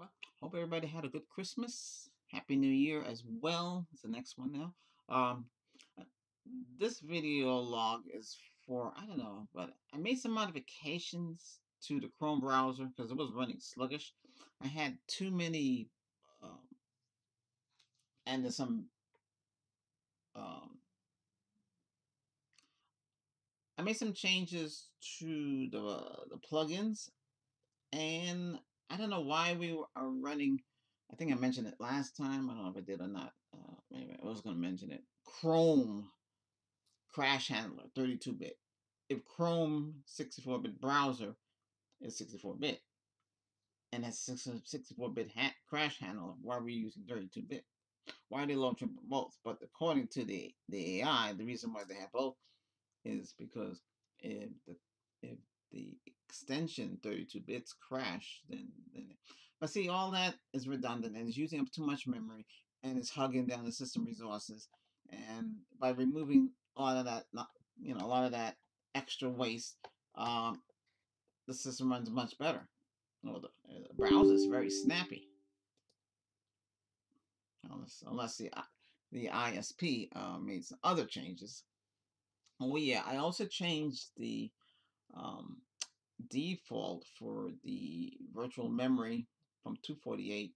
Well, hope everybody had a good Christmas. Happy New Year as well. It's the next one now. Um, uh, this video log is for, I don't know, but I made some modifications to the Chrome browser because it was running sluggish. I had too many, um, and there's some, um, I made some changes to the plugins, and I don't know why are running. I think I mentioned it last time. I don't know if I did or not. Maybe I was going to mention it. Chrome crash handler, 32-bit. If Chrome 64-bit browser is 64-bit and has 64-bit crash handler, why are we using 32-bit? Why are they launching both? But according to the AI, the reason why they have both is because if the extension 32 bits crash, then but see, all that is redundant and it's using up too much memory and it's hugging down the system resources. And by removing a lot of that, not a lot of that extra waste, the system runs much better. The browser is very snappy, unless the ISP made some other changes. Oh yeah, I also changed the um, default for the virtual memory from 248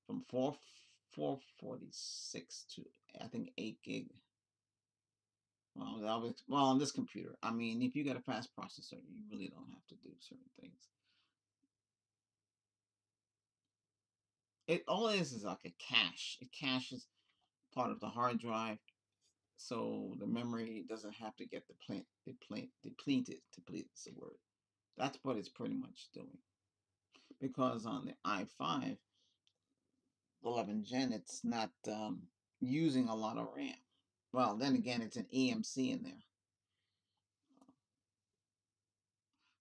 from 446 to I think 8 gig. Well, on this computer. I mean, if you got a fast processor, you really don't have to do certain things. It all is like a cache. It caches part of the hard drive, so the memory doesn't have to get depleted. Deplete is the word. That's what it's pretty much doing. Because on the i5 11 Gen, it's not using a lot of RAM. Well, then again, it's an EMC in there.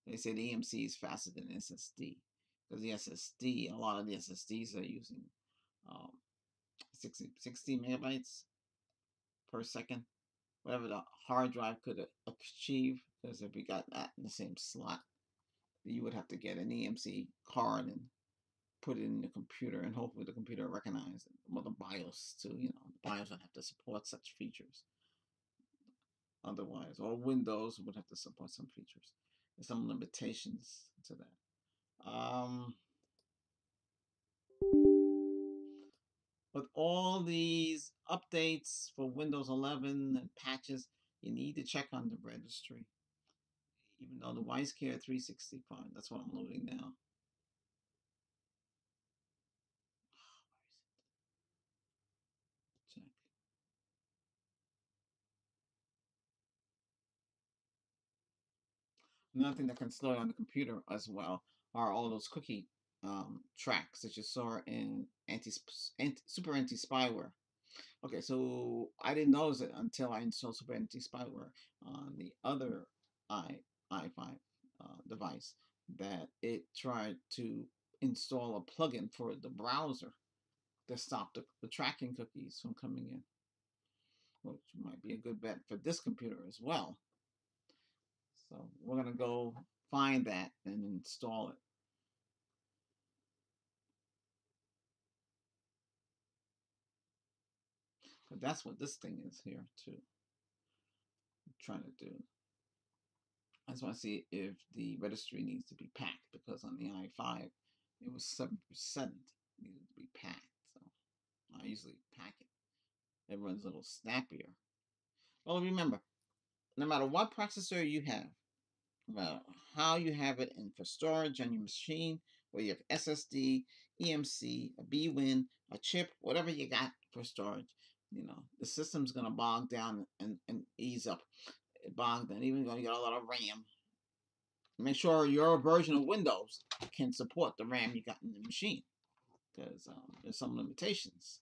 They say the EMC is faster than SSD because the SSD, a lot of the SSDs are using um, 60 megabytes per second, whatever the hard drive could achieve. Because if you got that in the same slot, you would have to get an EMC card and put it in the computer, and hopefully the computer recognize it. Well, the BIOS too. The BIOS would have to support such features. Otherwise, or Windows would have to support some features. There's some limitations to that. With all these updates for Windows 11 and patches, you need to check on the registry. Even though the WiseCare 365, that's what I'm loading now. Check. Another thing that can slow down the computer as well are all those cookie tracks that you saw in Super Anti-Spyware. Okay, so I didn't notice it until I installed Super Anti-Spyware on the other i5 device, that it tried to install a plugin for the browser to stop the tracking cookies from coming in, which might be a good bet for this computer as well. So we're going to go find that and install it. But that's what this thing is here too. I'm trying to do. I just want to see if the registry needs to be packed, because on the i5 it was 7% needed to be packed. So I usually pack it. It runs a little snappier. Well, remember, no matter what processor you have, no matter how you have it in for storage on your machine, whether you have SSD, EMC, a BWin, a chip, whatever you got for storage, the system's going to bog down and ease up. It bogged down, even though you got a lot of RAM. Make sure your version of Windows can support the RAM you got in the machine, because there's some limitations.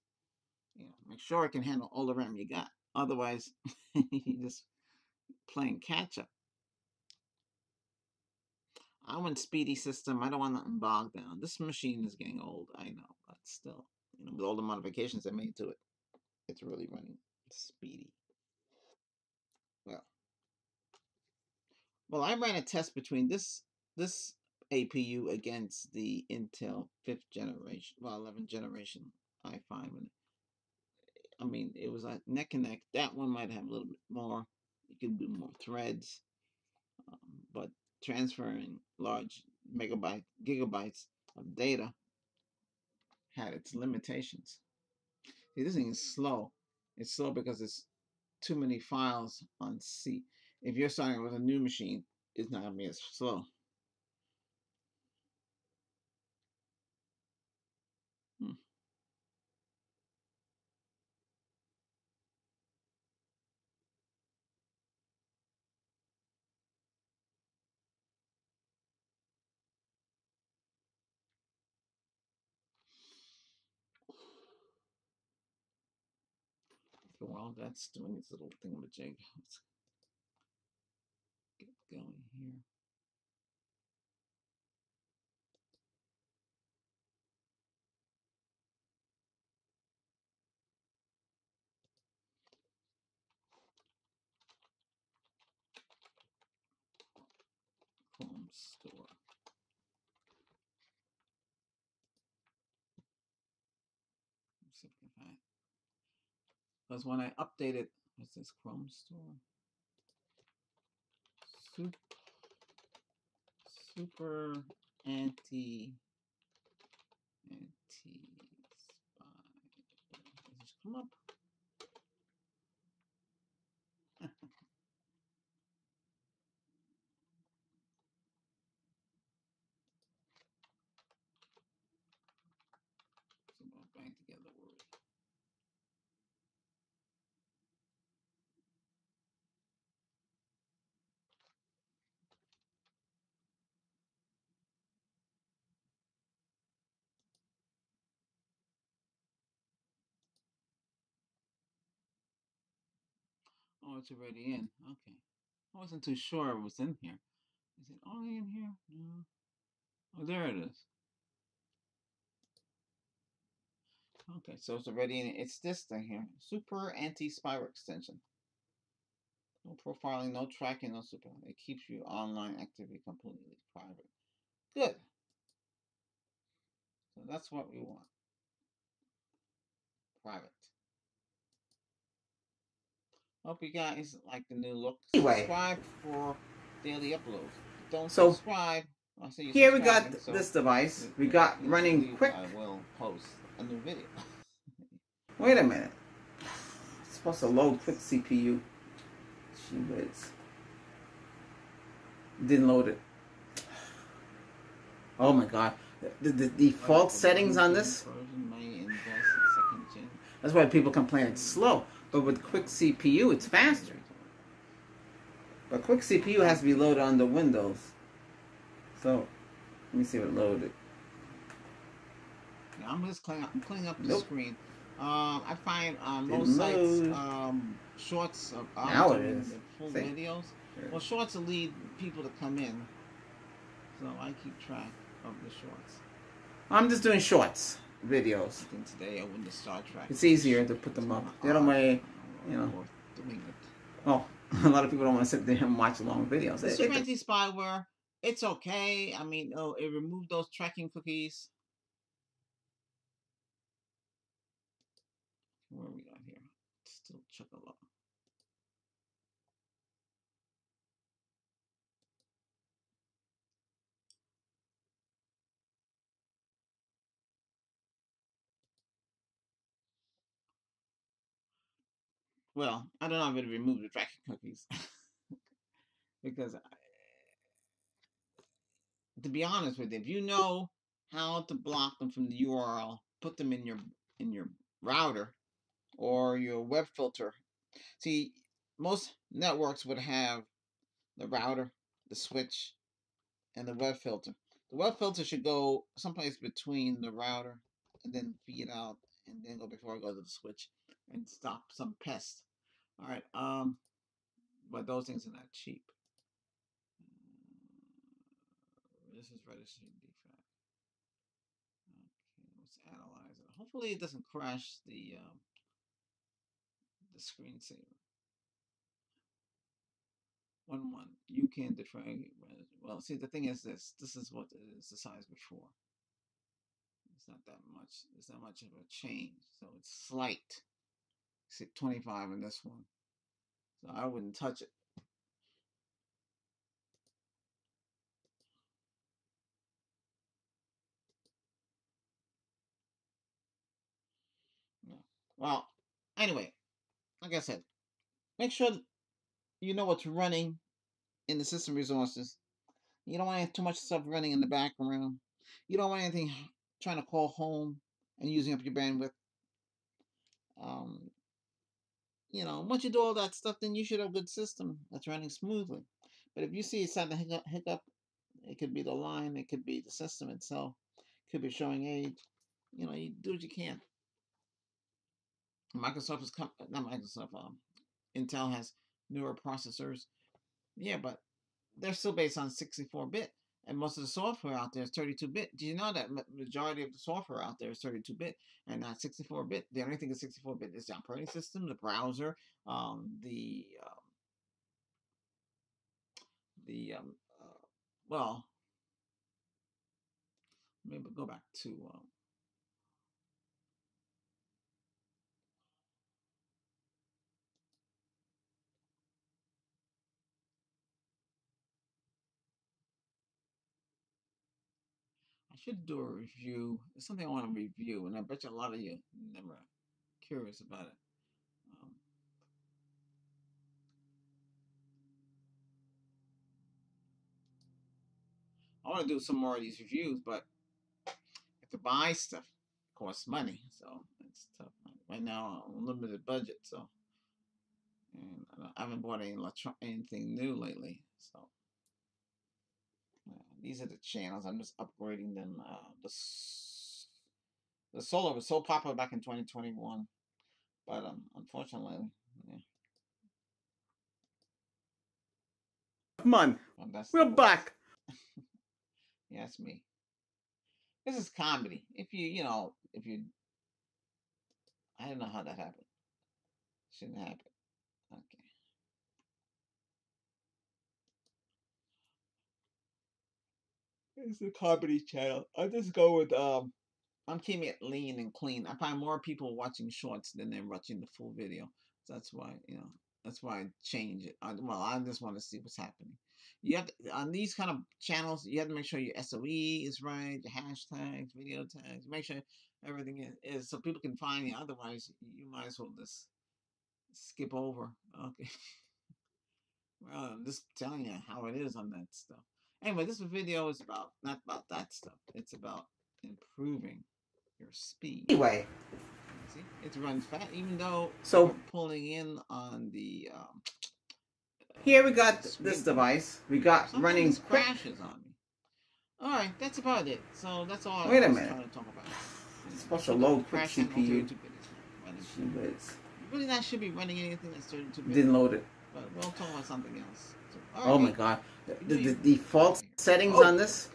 Make sure it can handle all the RAM you got. Otherwise, you're just playing catch up. I want speedy system. I don't want nothing bogged down. This machine is getting old, I know, but still, with all the modifications I made to it, it's really running speedy. Well, I ran a test between this APU against the Intel 5th generation, well, 11th generation i5. And I mean, it was like neck and neck. That one might have a little bit more. You could do more threads, but transferring large gigabytes of data had its limitations. See, this thing is slow. It's slow because it's too many files on C. If you're starting with a new machine, it's not going to be as slow. Hmm. Okay, while that's doing its little thingamajig, let's get going here. Chrome Store. Let's see if I can find it. Because when I updated, what's this, Chrome Store? Super anti spy. Does this come up? Someone bang together word. Oh, it's already in. Okay. I wasn't too sure it was in here. Is it only in here? No. Oh, there it is. Okay, so it's already in it. It's this thing here. Super anti-spyware extension. No profiling, no tracking, no super. It keeps you online activity completely private. Good. So that's what we want. Private. Hope you guys like the new look. Anyway, subscribe for daily uploads. Don't subscribe. I'll see you here we got this device. We got running quick. I will post a new video. Wait a minute. It's supposed to load quick CPU. Gee whiz. Didn't load it. Oh my god. The default settings on this. That's why people complain it's slow. But with quick CPU, it's faster. But quick CPU has to be loaded on the Windows. So, let me see what loaded. Now, I'm just cleaning up the screen. I find most sites shorts of full videos. Well, shorts will lead people to come in. So I keep track of the shorts. I'm just doing shorts videos. I think today I went to Star Trek. It's easier to put them up. The other way, you know. Oh, a lot of people don't want to sit there and watch long videos. It's anti-spyware. It's okay. I mean, it removed those tracking cookies. Where we got here? Still chocolate. Well, I don't know if it'll remove the tracking cookies. Because, to be honest with you, if you know how to block them from the URL, put them in your router or your web filter. See, most networks would have the router, the switch, and the web filter. The web filter should go someplace between the router and then feed out and then go before it goes to the switch and stop some pests. All right, but those things are not cheap. This is registering defect. Okay, let's analyze it. Hopefully, it doesn't crash the screensaver. 1.1. You can define. Well, see, the thing is this. This is what is the size before. It's not that much. It's not much of a change. So it's slight. See, 25 in this one. So I wouldn't touch it. No. Well, anyway, like I said, make sure you know what's running in the system resources. You don't want too much stuff running in the background. You don't want anything trying to call home and using up your bandwidth. Um, once you do all that stuff, then you should have a good system that's running smoothly. But if you see it's starting to hiccup, it could be the line, it could be the system itself, it could be showing age. You do what you can. Microsoft is not Microsoft. Intel has newer processors. Yeah, but they're still based on 64-bit, and most of the software out there is 32-bit. Do you know that majority of the software out there is 32-bit and not 64-bit? The only thing is 64-bit is the operating system, the browser, the well, maybe go back to I should do a review. It's something I want to review, and I bet you a lot of you never curious about it. I want to do some more of these reviews, but to buy stuff costs money, so it's tough. Right now, I'm limited budget, so and I haven't bought anything new lately. So these are the channels. I'm just upgrading them. The solar was so popular back in 2021, but unfortunately, yeah. Come on, we're back. Yeah, that's me. This is comedy. If you I don't know how that happened. Shouldn't happen. Okay. It's a comedy channel. I'll just go with I'm keeping it lean and clean. I find more people watching shorts than they're watching the full video. So that's why, that's why I change it. I just want to see what's happening. You have to, on these kind of channels, you have to make sure your SOE is right, your hashtags, video tags. Make sure everything is so people can find you. Otherwise, you might as well just skip over. Okay. Well, I'm just telling you how it is on that stuff. Anyway, this video is not about that stuff. It's about improving your speed. Anyway, see, it runs fast, even though so pulling in on the here we got this device. We got running crashes on me. All right, that's about it. So that's all. Wait I a was minute. trying to talk about. It's supposed to load quick CPU. Really, not should be running anything that's 32-bit. Didn't load it. But we'll talk about something else. So, oh my god, the default settings on this.